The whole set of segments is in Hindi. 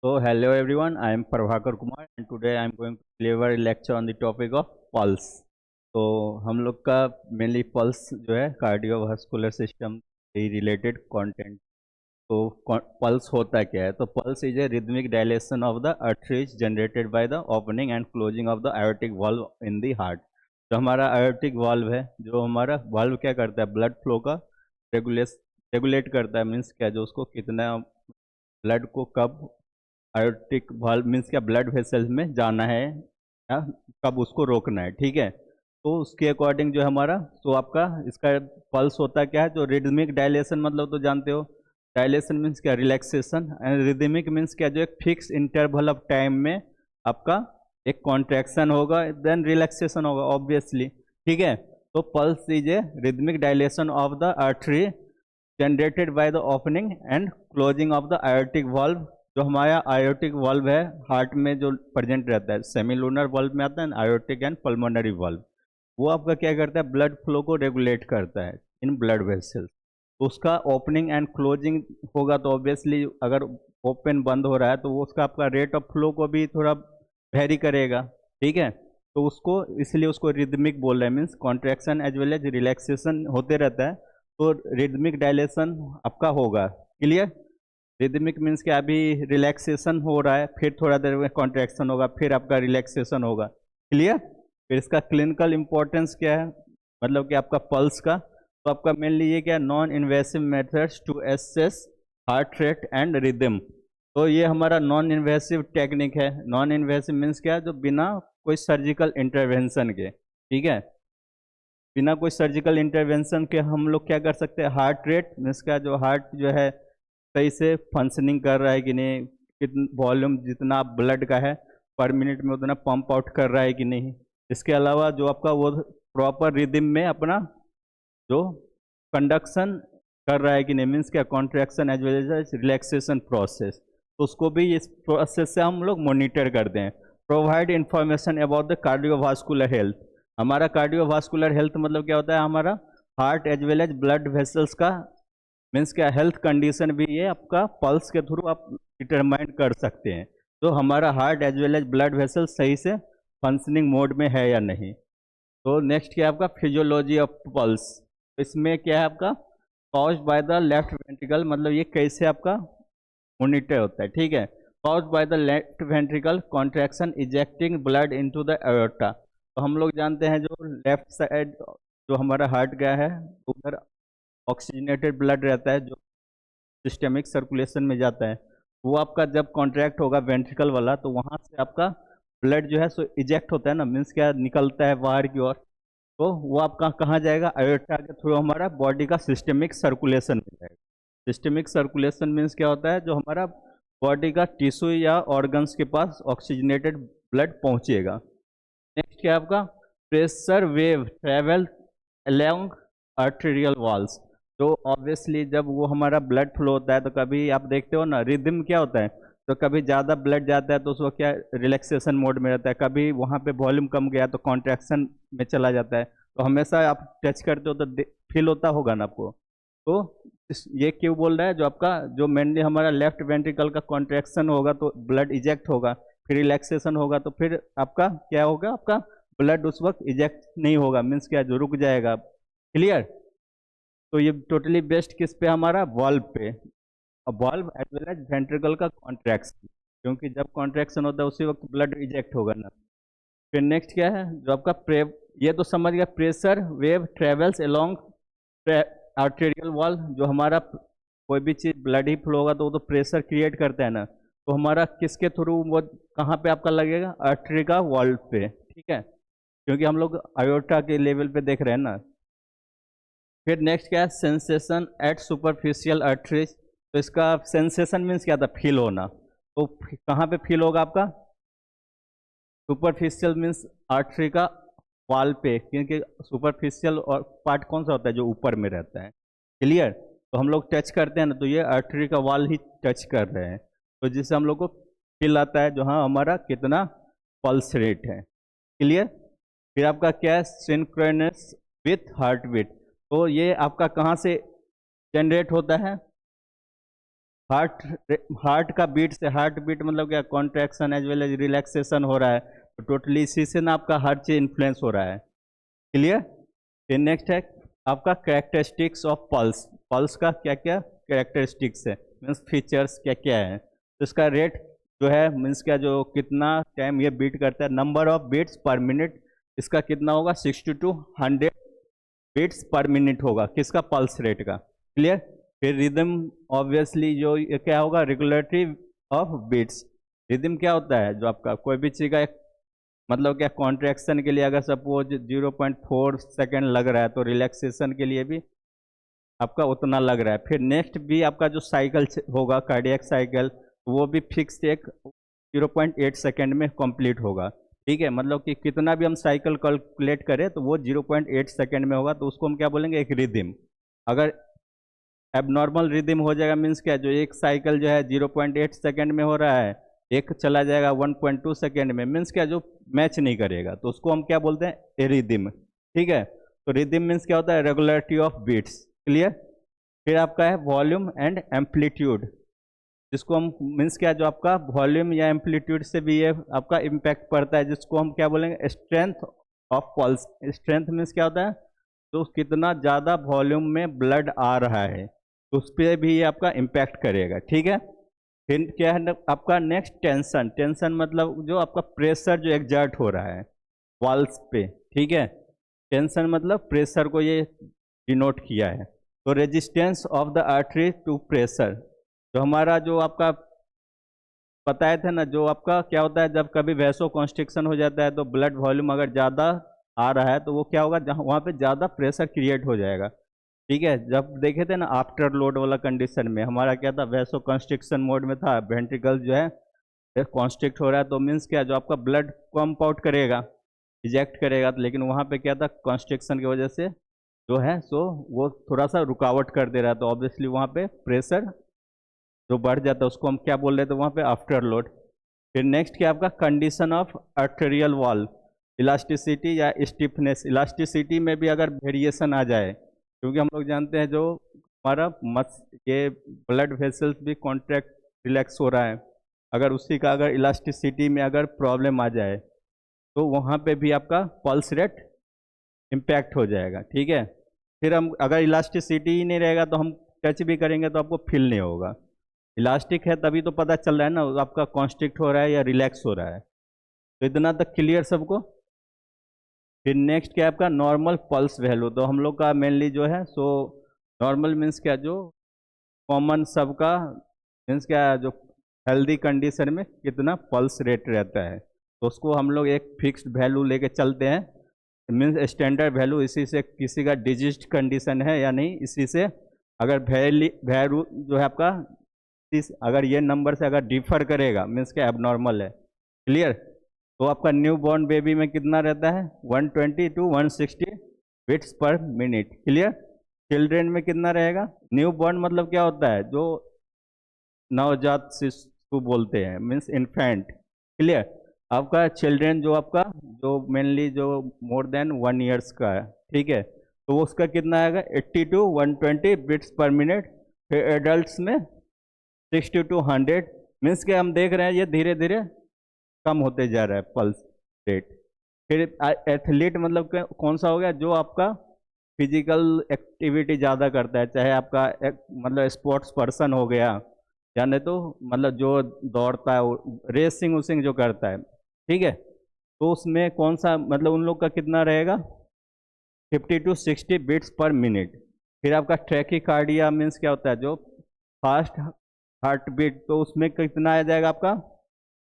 So hello everyone, I am Prabhakar Kumar and today I am going to deliver a lecture on the topic of pulse. तो हम लोग का मेनली पल्स जो है कार्डियोवास्कुलर सिस्टम से रिलेटेड कंटेंट। तो पल्स होता क्या है? तो pulse is a rhythmic dilation of the arteries generated by the opening and closing of the aortic valve in the heart. जो हमारा आयोटिक वाल्व है, जो हमारा वाल्व क्या करता है, ब्लड फ्लो का रेगुलेट करता है। मीन्स क्या, जो उसको कितना ब्लड को कब आयोटिक वाल्व मीन्स क्या ब्लड वेसल्स में जाना है या कब उसको रोकना है, ठीक है। तो उसके अकॉर्डिंग जो है हमारा, तो आपका इसका पल्स होता क्या है, जो रिदमिक डायलेशन मतलब तो जानते हो, डायलेशन मीन्स क्या, रिलैक्सेशन, एंड रिदमिक मीन्स क्या, जो एक फिक्स इंटरवल ऑफ टाइम में आपका एक कॉन्ट्रैक्शन होगा देन रिलैक्सेशन होगा ऑब्वियसली, ठीक है। तो pulse is a rhythmic dilation of the artery generated by the opening and closing of the aortic valve. जो हमारा आयोटिक वाल्व है हार्ट में जो प्रेजेंट रहता है, सेमिलूनर वाल्व में आता है आयोटिक एंड पल्मोनरी वाल्व, वो आपका क्या करता है, ब्लड फ्लो को रेगुलेट करता है इन ब्लड वेसल्स। तो उसका ओपनिंग एंड क्लोजिंग होगा तो ऑब्वियसली अगर ओपन बंद हो रहा है तो वो उसका आपका रेट ऑफ फ्लो को भी थोड़ा वेरी करेगा, ठीक है। तो उसको इसलिए उसको रिदमिक बोल रहे हैं, means contraction as well as relaxation होते रहता है। तो रिदमिक डायलेशन आपका होगा, क्लियर। रिदमिक मीन्स कि अभी रिलैक्सेशन हो रहा है, फिर थोड़ा देर में कॉन्ट्रैक्शन होगा, फिर आपका रिलैक्सेशन होगा, क्लियर। फिर इसका क्लिनिकल इंपॉर्टेंस क्या है, मतलब कि आपका पल्स का, तो आपका मेनली ये क्या है, non invasive methods to assess heart rate and rhythm. तो ये हमारा नॉन इन्वेसिव टेक्निक है। नॉन इन्वेसिव मीन्स क्या है, जो बिना कोई सर्जिकल इंटरवेंशन के, ठीक है, बिना कोई सर्जिकल इंटरवेंशन के हम लोग क्या कर सकते हैं, हार्ट रेट मीन्स का, जो हार्ट जो है सही से फंक्शनिंग कर रहा है कि नहीं, कितना वॉल्यूम जितना ब्लड का है पर मिनट में उतना पंप आउट कर रहा है कि नहीं। इसके अलावा जो आपका वो प्रॉपर रिदम में अपना जो कंडक्शन कर रहा है कि नहीं, मीन्स क्या, contraction as well as relaxation process, तो उसको भी इस प्रोसेस से हम लोग मॉनिटर करते हैं। Provide information about the cardiovascular health. हमारा कार्डियोवास्कुलर हेल्थ मतलब क्या होता है, हमारा heart as well as blood vessels का मीन्स क्या, हेल्थ कंडीशन भी ये आपका पल्स के थ्रू आप डिटरमाइन कर सकते हैं, तो हमारा heart as well as blood vessel सही से फंक्शनिंग मोड में है या नहीं। तो नेक्स्ट क्या है आपका, फिजियोलॉजी ऑफ पल्स। इसमें क्या है आपका, caused by the left ventricle, मतलब ये कैसे आपका मॉनिटर होता है, ठीक है। Caused by the left ventricle contraction ejecting blood into the aorta. तो हम लोग जानते हैं जो लेफ्ट साइड जो हमारा हार्ट गया है, उधर ऑक्सीजनेटेड ब्लड रहता है जो सिस्टेमिक सर्कुलेशन में जाता है। वो आपका जब कॉन्ट्रैक्ट होगा वेंट्रिकल वाला, तो वहाँ से आपका ब्लड जो है सो इजेक्ट होता है ना, मीन्स क्या, निकलता है बाहर की ओर। तो वो आपका कहाँ जाएगा, आयोटा के थ्रू हमारा बॉडी का सिस्टेमिक सर्कुलेशन में जाएगा। सिस्टेमिक सर्कुलेशन मीन्स क्या होता है, जो हमारा बॉडी का टिश्यू या ऑर्गन्स के पास ऑक्सीजनेटेड ब्लड पहुँचेगा। नेक्स्ट क्या है आपका, pressure wave travel along arterial walls. तो ऑब्वियसली जब वो हमारा ब्लड फ्लो होता है तो कभी आप देखते हो ना, रिदम क्या होता है, तो कभी ज़्यादा ब्लड जाता है तो उस वक्त क्या रिलैक्सेशन मोड में रहता है, कभी वहाँ पे वॉल्यूम कम गया तो कॉन्ट्रैक्शन में चला जाता है। तो हमेशा आप टच करते हो तो फील होता होगा ना आपको। तो ये क्यों बोल रहा है, जो आपका जो मेनली हमारा लेफ्ट वेंट्रिकल का कॉन्ट्रैक्शन होगा तो ब्लड इजेक्ट होगा, फिर रिलैक्सेशन होगा तो फिर आपका क्या होगा, आपका ब्लड उस वक्त इजेक्ट नहीं होगा, मीन्स क्या, जो रुक जाएगा, क्लियर। तो ये टोटली बेस्ट किस पे, हमारा वाल्व पे। अब valve as well as ventricle का कॉन्ट्रैक्शन, क्योंकि जब कॉन्ट्रैक्शन होता है उसी वक्त ब्लड इजेक्ट होगा ना। फिर नेक्स्ट क्या है, जो आपका ये तो समझ गया, pressure wave travels along arterial wall. जो हमारा कोई भी चीज़ ब्लड ही फ्लो होगा तो वो तो प्रेशर क्रिएट करता है ना, तो हमारा किसके थ्रू वो कहाँ पे आपका लगेगा, आर्टरी का वॉल पे, ठीक है, क्योंकि हम लोग आयोटा के लेवल पे देख रहे हैं ना। फिर नेक्स्ट क्या है, सेंसेशन एट सुपरफिशियल आर्टरीज। तो इसका सेंसेशन मीन्स क्या था, फील होना। तो कहाँ पे फील होगा आपका, सुपरफिशियल मीन्स आर्टरी का वाल पे, क्योंकि सुपरफिशियल और पार्ट कौन सा होता है, जो ऊपर में रहता है, क्लियर। तो हम लोग टच करते हैं ना, तो ये आर्टरी का वाल ही टच कर रहे हैं, तो जिससे हम लोग को फील आता है जो हाँ हमारा कितना पल्स रेट है, क्लियर। फिर आपका क्या है, सिंक्रोनस विथ हार्ट बीट। तो ये आपका कहाँ से जनरेट होता है, हार्ट हार्ट का बीट से, हार्ट बीट मतलब क्या, contraction as well as relaxation हो रहा है, तो टोटली इसी से ना आपका हर चीज इन्फ्लुएंस हो रहा है। क्लियर। फिर नेक्स्ट है आपका कैरेक्टरिस्टिक्स ऑफ पल्स। पल्स का क्या क्या कैरेक्टरिस्टिक्स है, मीन्स फीचर्स क्या क्या है। तो इसका रेट जो है, मीन्स क्या, जो कितना टाइम ये बीट करता है, number of beats per minute, इसका कितना होगा, 60 to 100 बीट्स पर मिनट होगा, किसका, पल्स रेट का। क्लियर। फिर रिदम, ऑब्वियसली जो ये क्या होगा, रेगुलेटरी ऑफ बीट्स। रिदम क्या होता है, जो आपका कोई भी चीज़ का एक मतलब क्या, कॉन्ट्रैक्शन के लिए अगर सपोज 0.4 सेकेंड लग रहा है, तो रिलैक्सेशन के लिए भी आपका उतना लग रहा है। फिर नेक्स्ट भी आपका जो साइकिल होगा, कार्डियक साइकिल, वो भी फिक्स एक 0.8 सेकेंड में कंप्लीट होगा। ठीक है, मतलब कि कितना भी हम साइकिल कैलकुलेट करें तो वो 0.8 सेकेंड में होगा, तो उसको हम क्या बोलेंगे, एक रिदिम। अगर एबनॉर्मल रिदिम हो जाएगा, मीन्स क्या, जो एक साइकिल जो है 0.8 सेकेंड में हो रहा है, एक चला जाएगा 1.2 सेकेंड में, मीन्स क्या, जो मैच नहीं करेगा, तो उसको हम क्या बोलते हैं, रिदिम। ठीक है, तो रिदिम मीन्स क्या होता है, रेगुलरिटी ऑफ बीट्स। क्लियर। फिर आपका है वॉल्यूम एंड एम्पलीट्यूड, जिसको हम मीन्स क्या, जो आपका वॉल्यूम या एम्पलीट्यूड से भी ये आपका इम्पैक्ट पड़ता है, जिसको हम क्या बोलेंगे, strength of pulse. Strength means क्या होता है, तो कितना ज़्यादा वॉल्यूम में ब्लड आ रहा है, तो उस पर भी ये आपका इम्पैक्ट करेगा। ठीक है। फिर क्या है आपका नेक्स्ट, टेंशन। टेंशन मतलब जो आपका प्रेशर जो एग्जर्ट हो रहा है वॉल्स पे। ठीक है, टेंशन मतलब प्रेशर को ये डिनोट किया है। तो resistance of the artery to pressure, जो हमारा जो आपका बताए थे ना, जो आपका क्या होता है, जब कभी वैसो कॉन्स्ट्रिक्शन हो जाता है, तो ब्लड वॉल्यूम अगर ज़्यादा आ रहा है, तो वो क्या होगा, जहाँ वहाँ पे ज़्यादा प्रेशर क्रिएट हो जाएगा। ठीक है, जब देखे थे ना आफ्टर लोड वाला कंडीशन में, हमारा क्या था, वैसो कॉन्स्ट्रिक्शन मोड में था, वेंट्रिकल जो है कॉन्स्ट्रिक्ट हो रहा है, तो मीन्स क्या, जो आपका ब्लड पंप आउट करेगा, इजेक्ट करेगा, लेकिन वहाँ पे क्या था, कॉन्स्ट्रिक्शन की वजह से जो है सो वो थोड़ा सा रुकावट कर दे रहा है, तो ऑब्वियसली वहाँ पे प्रेशर जो बढ़ जाता है, उसको हम क्या बोल रहे थे वहाँ पे, आफ्टर लोड। फिर नेक्स्ट क्या आपका, condition of arterial wall, elasticity या स्टिफनेस। इलास्टिसिटी में भी अगर वेरिएशन आ जाए, क्योंकि हम लोग जानते हैं जो हमारा ये ब्लड वेसल्स भी कॉन्ट्रैक्ट रिलैक्स हो रहा है, अगर उसी का अगर इलास्टिसिटी में अगर प्रॉब्लम आ जाए, तो वहाँ पे भी आपका पल्स रेट इम्पैक्ट हो जाएगा। ठीक है, फिर हम अगर इलास्टिसिटी ही नहीं रहेगा, तो हम टच भी करेंगे तो आपको फील नहीं होगा। इलास्टिक है तभी तो पता चल रहा है ना आपका कॉन्स्ट्रिक्ट हो रहा है या रिलैक्स हो रहा है। तो इतना तक क्लियर सबको। फिर नेक्स्ट क्या है आपका, नॉर्मल पल्स वैल्यू। तो हम लोग का मेनली जो है सो नॉर्मल मीन्स क्या, जो कॉमन सबका मीन्स क्या, जो हेल्दी कंडीशन में कितना पल्स रेट रहता है, तो उसको हम लोग एक फिक्स्ड वैल्यू लेके चलते हैं, मीन्स स्टैंडर्ड वैल्यू। इसी से किसी का डिजीज कंडीशन है या नहीं, इसी से अगर वैल्यू जो है आपका, अगर ये नंबर से अगर डिफर करेगा, मीन्स क्या, एबनॉर्मल है। क्लियर। तो आपका न्यू बॉर्न बेबी में कितना रहता है, 120 to 160 bits per minute. Clear. Children में कितना रहेगा, न्यू बॉर्न मतलब क्या होता है, जो नवजात शिशु बोलते हैं, मीन्स इन्फेंट। क्लियर। आपका चिल्ड्रेन जो आपका जो मेनली जो मोर देन 1 ईयर्स का है, ठीक है, तो वो उसका कितना आएगा, 80 to 120 बिट्स पर मिनट। फिर एडल्ट में 60 to 100, मीन्स के हम देख रहे हैं ये धीरे धीरे कम होते जा रहा है पल्स रेट। फिर एथलीट मतलब कौन सा हो गया, जो आपका फिजिकल एक्टिविटी ज़्यादा करता है, चाहे आपका मतलब स्पोर्ट्स पर्सन हो गया, या नहीं तो मतलब जो दौड़ता है, रेसिंग उसिंग जो करता है। ठीक है, तो उसमें कौन सा मतलब उन लोग का कितना रहेगा, 50 to 60 बिट्स पर मिनट। फिर आपका ट्रैकीकार्डिया मीन्स क्या होता है, जो फास्ट हार्ट बीट, तो उसमें कितना आ जाएगा आपका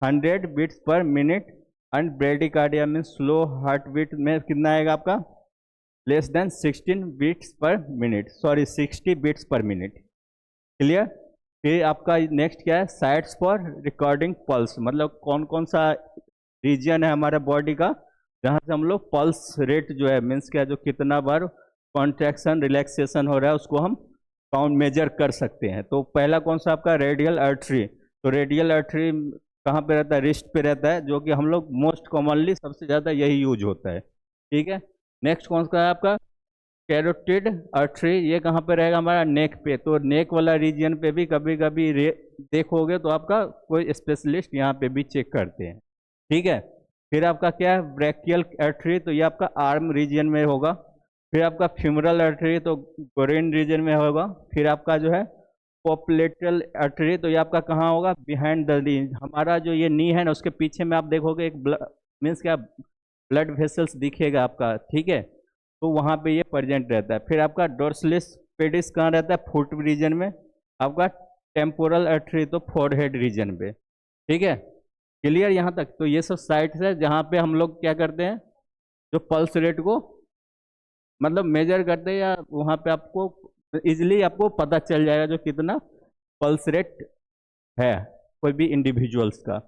100 beats per minute. And bradycardia means slow heart beat में कितना आएगा आपका, less than 16 beats per minute, sorry 60 beats per minute. Clear. फिर आपका नेक्स्ट क्या है, साइट्स फॉर रिकॉर्डिंग पल्स, मतलब कौन कौन सा रीजन है हमारे बॉडी का जहाँ से हम लोग पल्स रेट जो है, मीन्स क्या, जो कितना बार कॉन्ट्रैक्शन रिलैक्सेशन हो रहा है, उसको हम काउंट मेजर कर सकते हैं। तो पहला कौन सा आपका, रेडियल आर्टरी। तो रेडियल आर्टरी कहाँ पे रहता है, रिस्ट पे रहता है, जो कि हम लोग मोस्ट कॉमनली सबसे ज़्यादा यही यूज होता है। ठीक है। नेक्स्ट कौन सा है आपका, कैरोटिड आर्टरी ये कहाँ पे रहेगा हमारा नेक पे, तो नेक वाला रीजन पे भी कभी कभी देखोगे तो आपका कोई स्पेशलिस्ट यहाँ पे भी चेक करते हैं, ठीक है। फिर आपका क्या है ब्रैकियल आर्टरी, तो ये आपका आर्म रीजन में होगा। फिर आपका फ्यूमरल आर्टरी तो ग्रेन रीजन में होगा। फिर आपका जो है पोप्लेटल आर्टरी, तो ये आपका कहाँ होगा बिहाइंड द नी, हमारा जो ये नी है ना उसके पीछे में आप देखोगे एक मीन्स क्या ब्लड वेसल्स दिखेगा आपका, ठीक है, तो वहाँ पे ये प्रेजेंट रहता है। फिर आपका डोर्सलिस पेडिस कहाँ रहता है फुट रीजन में। आपका टेम्पोरल आर्टरी तो फोरहेड रीजन पे, ठीक है। क्लियर यहाँ तक। तो ये सब साइट्स है जहाँ पे हम लोग क्या करते हैं जो पल्स रेट को मतलब मेजर करते हैं, या वहाँ पे आपको इजिली आपको पता चल जाएगा जो कितना पल्स रेट है कोई भी इंडिविजुअल्स का।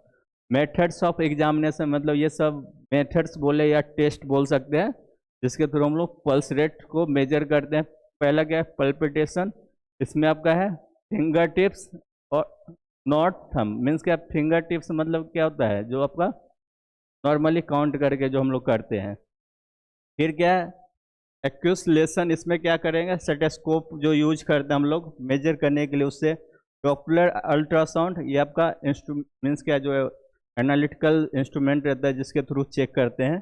मेथड्स ऑफ एग्जामिनेशन मतलब ये सब मेथड्स बोले या टेस्ट बोल सकते हैं जिसके थ्रू हम लोग पल्स रेट को मेजर करते हैं। पहला क्या है पल्पिटेशन, इसमें आपका है फिंगर टिप्स और नॉट थंब, मीन्स क्या फिंगर टिप्स मतलब क्या होता है जो आपका नॉर्मली काउंट करके जो हम लोग करते हैं। फिर क्या है एक्यूसलेशन, इसमें क्या करेंगे स्टेथोस्कोप जो यूज करते हैं हम लोग मेजर करने के लिए, उससे डॉपलर अल्ट्रासाउंड ये आपका इंस्ट्रूमेंट मीन्स क्या जो एनालिटिकल इंस्ट्रूमेंट रहता है जिसके थ्रू चेक करते हैं,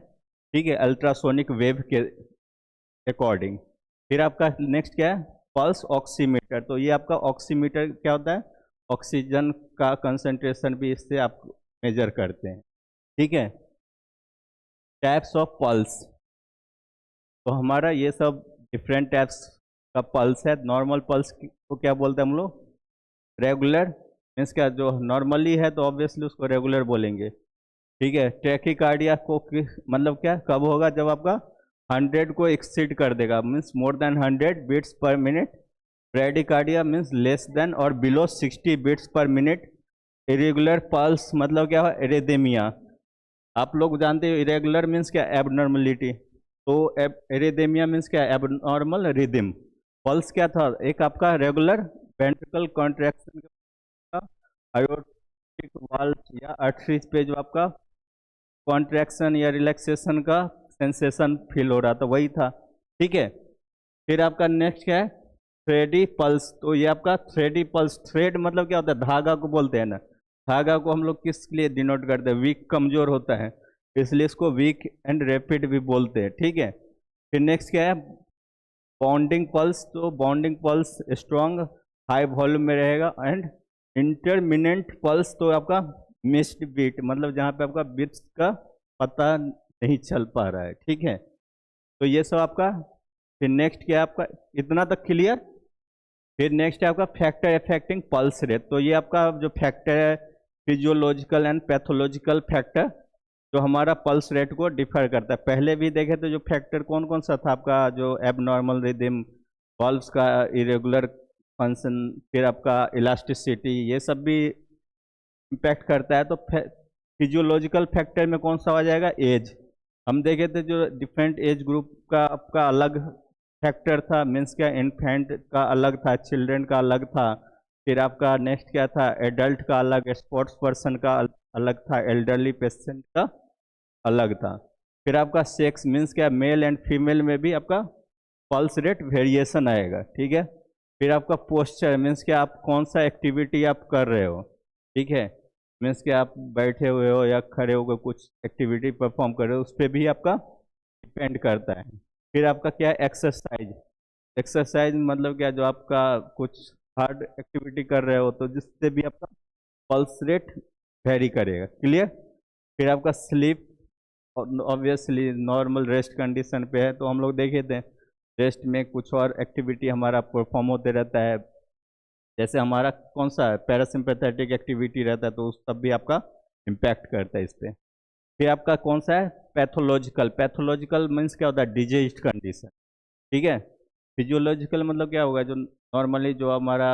ठीक है, अल्ट्रासोनिक वेव के अकॉर्डिंग। फिर आपका नेक्स्ट क्या है पल्स ऑक्सीमीटर, तो ये आपका ऑक्सीमीटर क्या होता है ऑक्सीजन का कंसंट्रेशन भी इससे आप मेजर करते हैं, ठीक है। टाइप्स ऑफ पल्स, तो हमारा ये सब डिफरेंट टाइप्स का पल्स है। नॉर्मल पल्स को क्या बोलते हैं हम लोग रेगुलर, मीन्स क्या जो नॉर्मली है तो ऑब्वियसली उसको रेगुलर बोलेंगे, ठीक है। टैकीकार्डिया को मतलब क्या कब होगा जब आपका 100 को एक्सीड कर देगा, means more than 100 beats per minute. Bradycardia means less than और below 60 beats per minute. Irregular pulse मतलब क्या है एरिदेमिया, आप लोग जानते हो इरेगुलर मीन्स क्या एबनॉर्मलिटी, तो एरिदेमिया मीन्स क्या एबनॉर्मल रिदम। पल्स क्या था एक आपका रेगुलर वेंट्रिकल कॉन्ट्रैक्शन का आयोटिक वाल्व या आर्टरीज पे जो आपका कॉन्ट्रैक्शन या रिलैक्सेशन का सेंसेशन फील हो रहा था वही था, ठीक है। फिर आपका नेक्स्ट क्या है थ्रेडी पल्स, तो ये आपका थ्रेडी पल्स, थ्रेड मतलब क्या होता है धागा को बोलते हैं ना, धागा को हम लोग किस लिए डिनोट करते हैं वीक कमजोर होता है इसलिए इसको वीक एंड रैपिड भी बोलते हैं, ठीक है। फिर नेक्स्ट क्या है बॉन्डिंग पल्स, तो bonding pulse strong high volume में रहेगा। एंड इंटरमिनेंट पल्स तो आपका मिस्ड बीट मतलब जहाँ पे आपका बीट्स का पता नहीं चल पा रहा है, ठीक है। तो ये सब आपका। फिर नेक्स्ट क्या है आपका इतना तक क्लियर। फिर नेक्स्ट है आपका फैक्टर अफेक्टिंग पल्स रेट, तो ये आपका जो फैक्टर है फिजियोलॉजिकल एंड पैथोलॉजिकल फैक्टर जो हमारा पल्स रेट को डिफर करता है। पहले भी देखे तो जो फैक्टर कौन कौन सा था आपका जो एबनॉर्मल रिदम, पल्स का इरेगुलर फंक्शन, फिर आपका इलास्टिसिटी, ये सब भी इम्पैक्ट करता है। तो फिजियोलॉजिकल फैक्टर में कौन सा आ जाएगा एज, हम देखे थे जो डिफरेंट एज ग्रुप का आपका अलग फैक्टर था, मीन्स क्या इन्फेंट का अलग था, चिल्ड्रन का अलग था। फिर आपका नेक्स्ट क्या था एडल्ट का अलग, स्पोर्ट्स पर्सन का अलग था, एल्डरली पेशेंट का अलग था। फिर आपका सेक्स मीन्स क्या मेल एंड फीमेल में भी आपका पल्स रेट वेरिएशन आएगा, ठीक है। फिर आपका पोस्चर मीन्स क्या आप कौन सा एक्टिविटी आप कर रहे हो, ठीक है, मीन्स क्या आप बैठे हुए हो या खड़े होकर कुछ एक्टिविटी परफॉर्म कर रहे हो उस पर भी आपका डिपेंड करता है। फिर आपका क्या है एक्सरसाइज, एक्सरसाइज मतलब क्या जो आपका कुछ हार्ड एक्टिविटी कर रहे हो तो जिससे भी आपका पल्स रेट वेरी करेगा, क्लियर। फिर आपका sleep obviously normal rest condition पे है तो हम लोग देखे थे रेस्ट में कुछ और एक्टिविटी हमारा परफॉर्म होते रहता है, जैसे हमारा कौन सा पैरासिम्पैथेटिक एक्टिविटी रहता है तो उस तब भी आपका इम्पैक्ट करता है इस पर। फिर आपका कौन सा है पैथोलॉजिकल, पैथोलॉजिकल मीन्स क्या होता है डिजीज कंडीशन, ठीक है। फिजियोलॉजिकल मतलब क्या होगा जो नॉर्मली जो हमारा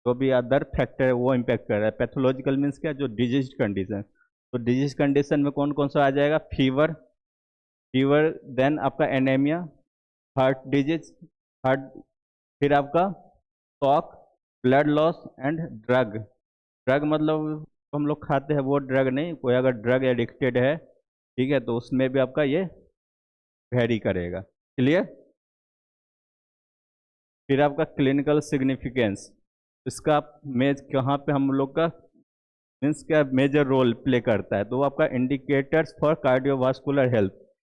जो भी अदर फैक्टर है वो इम्पैक्ट कर रहा है। पैथोलॉजिकल मीन्स क्या जो डिजीज कंडीशन, तो डिजीज कंडीशन में कौन कौन सा आ जाएगा फीवर, फीवर देन आपका एनेमिया, हार्ट डिजीज, हार्ट, फिर आपका shock, blood loss and drug, drug मतलब हम लोग खाते हैं वो ड्रग नहीं, कोई अगर ड्रग एडिक्टेड है, ठीक है, तो उसमें भी आपका ये वेरी करेगा, क्लियर। फिर आपका क्लिनिकल सिग्निफिकेंस, इसका मेज कहाँ पे हम लोग का मीन्स क्या मेजर रोल प्ले करता है, तो वो आपका indicators for cardiovascular health.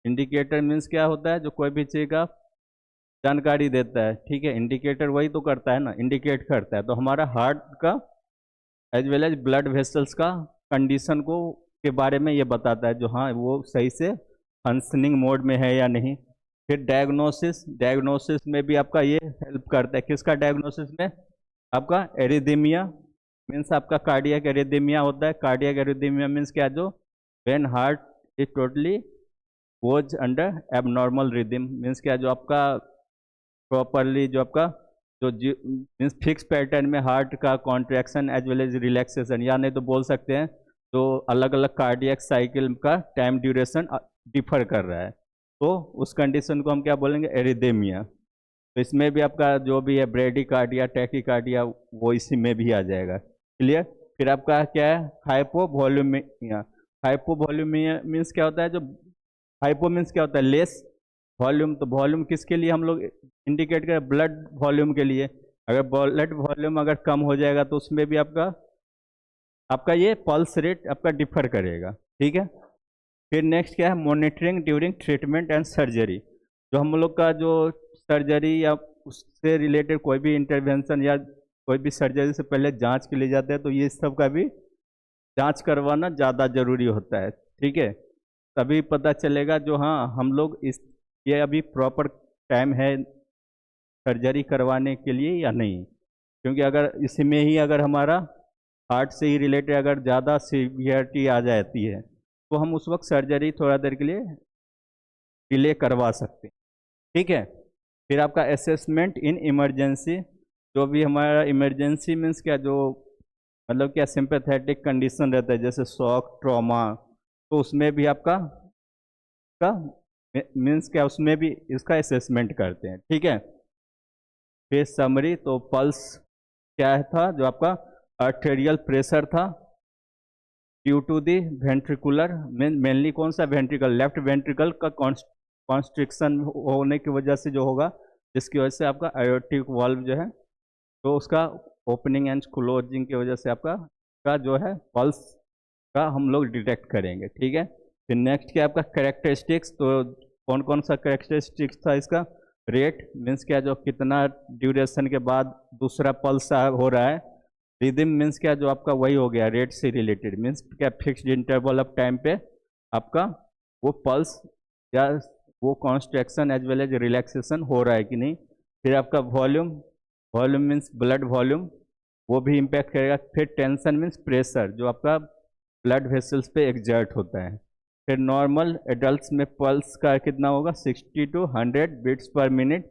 Indicator means क्या होता है, जो कोई भी चीज़ का जानकारी देता है, ठीक है। इंडिकेटर वही तो करता है ना, इंडिकेट करता है। तो हमारा हार्ट का as well as blood vessels का कंडीशन को के बारे में ये बताता है, जो हाँ वो सही से फंक्शनिंग मोड में है या नहीं। फिर डायग्नोसिस, डायग्नोसिस में भी आपका ये हेल्प करता है। किसका डायग्नोसिस में, आपका एरिदीमिया मीन्स आपका कार्डियक एरिदीमिया होता है। कार्डियक एरिदीमिया मीन्स क्या, जो when heart is totally goes under abnormal rhythm, means क्या, जो आपका प्रॉपरली जो आपका जो मीन्स फिक्स पैटर्न में हार्ट का contraction as well as relaxation, या नहीं तो बोल सकते हैं तो अलग अलग कार्डियक साइकिल का टाइम ड्यूरेशन डिफर कर रहा है, तो उस कंडीशन को हम क्या बोलेंगे, एरिदेमिया। तो इसमें भी आपका जो भी है ब्रेडिकार्डिया, टैकीकार्डिया, वो इसी में भी आ जाएगा। क्लियर। फिर आपका क्या है, हाइपोवॉल्यूमिया। हाइपोवॉल्यूमिया मीन्स क्या होता है, जो हाइपो मीन्स क्या होता है, लेस वॉल्यूम। तो वॉल्यूम किसके लिए हम लोग इंडिकेट करें, ब्लड वॉल्यूम के लिए। अगर ब्लड वॉल्यूम अगर कम हो जाएगा तो उसमें भी आपका आपका ये पल्स रेट आपका डिफर करेगा, ठीक है। फिर नेक्स्ट क्या है, monitoring during treatment and surgery. जो हम लोग का जो सर्जरी या उससे रिलेटेड कोई भी इंटरवेंशन या कोई भी सर्जरी से पहले जांच के लिए जाते हैं, तो ये सब का भी जांच करवाना ज़्यादा जरूरी होता है, ठीक है। तभी पता चलेगा जो हाँ हम लोग इस ये अभी प्रॉपर टाइम है सर्जरी करवाने के लिए या नहीं। क्योंकि अगर इसमें ही अगर हमारा हार्ट से ही रिलेटेड अगर ज़्यादा सीवियरिटी आ जाती है, तो हम उस वक्त सर्जरी थोड़ा देर के लिए डिले करवा सकते हैं, ठीक है। फिर आपका असेसमेंट इन इमरजेंसी, जो भी हमारा इमरजेंसी मीन्स क्या, जो मतलब क्या सिंपैथेटिक कंडीशन रहता है, जैसे शॉक, ट्रॉमा, तो उसमें भी आपका का मीन्स क्या, उसमें भी इसका असेसमेंट करते हैं, ठीक है। फिर समरी, तो पल्स क्या था, जो आपका आर्टेरियल प्रेशर था due to the ventricular, mainly कौन सा वेंट्रिकल, लेफ्ट वेंट्रिकल का कॉन्स्ट्रिक्शन होने की वजह से जो होगा, जिसकी वजह से आपका आयोटिक वाल्व जो है, तो उसका ओपनिंग एंड क्लोजिंग की वजह से आपका जो है पल्स का हम लोग डिटेक्ट करेंगे, ठीक है। फिर नेक्स्ट क्या आपका कैरेक्टरिस्टिक्स, तो कौन कौन सा कैरेक्टरिस्टिक्स था इसका, रेट मीन्स क्या, जो कितना ड्यूरेशन के बाद दूसरा पल्स हो रहा है। रिदम मीन्स क्या, जो आपका वही हो गया रेट से रिलेटेड, मीन्स क्या फिक्स्ड इंटरवल ऑफ टाइम पे आपका वो पल्स या वो कॉन्स्ट्रैक्शन एज वेल एज रिलैक्सेशन हो रहा है कि नहीं। फिर आपका volume, volume means blood volume, वो भी इम्पैक्ट करेगा। फिर टेंशन मीन्स प्रेशर, जो आपका ब्लड वेसल्स पे एग्जर्ट होता है। फिर नॉर्मल एडल्ट्स में पल्स का कितना होगा, 60 to 100 beats per minute,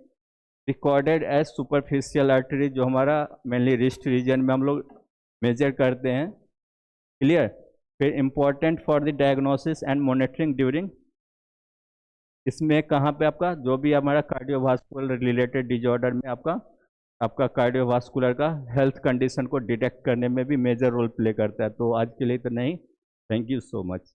recorded as superficial artery, जो हमारा मेनली रिस्ट रीजन में हम लोग मेजर करते हैं, क्लियर। फिर important for the diagnosis and monitoring during, इसमें कहाँ पे आपका जो भी हमारा कार्डियोवास्कुलर रिलेटेड डिजॉर्डर में आपका आपका कार्डियोवास्कुलर का हेल्थ कंडीशन को डिटेक्ट करने में भी मेजर रोल प्ले करता है। तो आज के लिए तो नहीं, थैंक यू सो मच।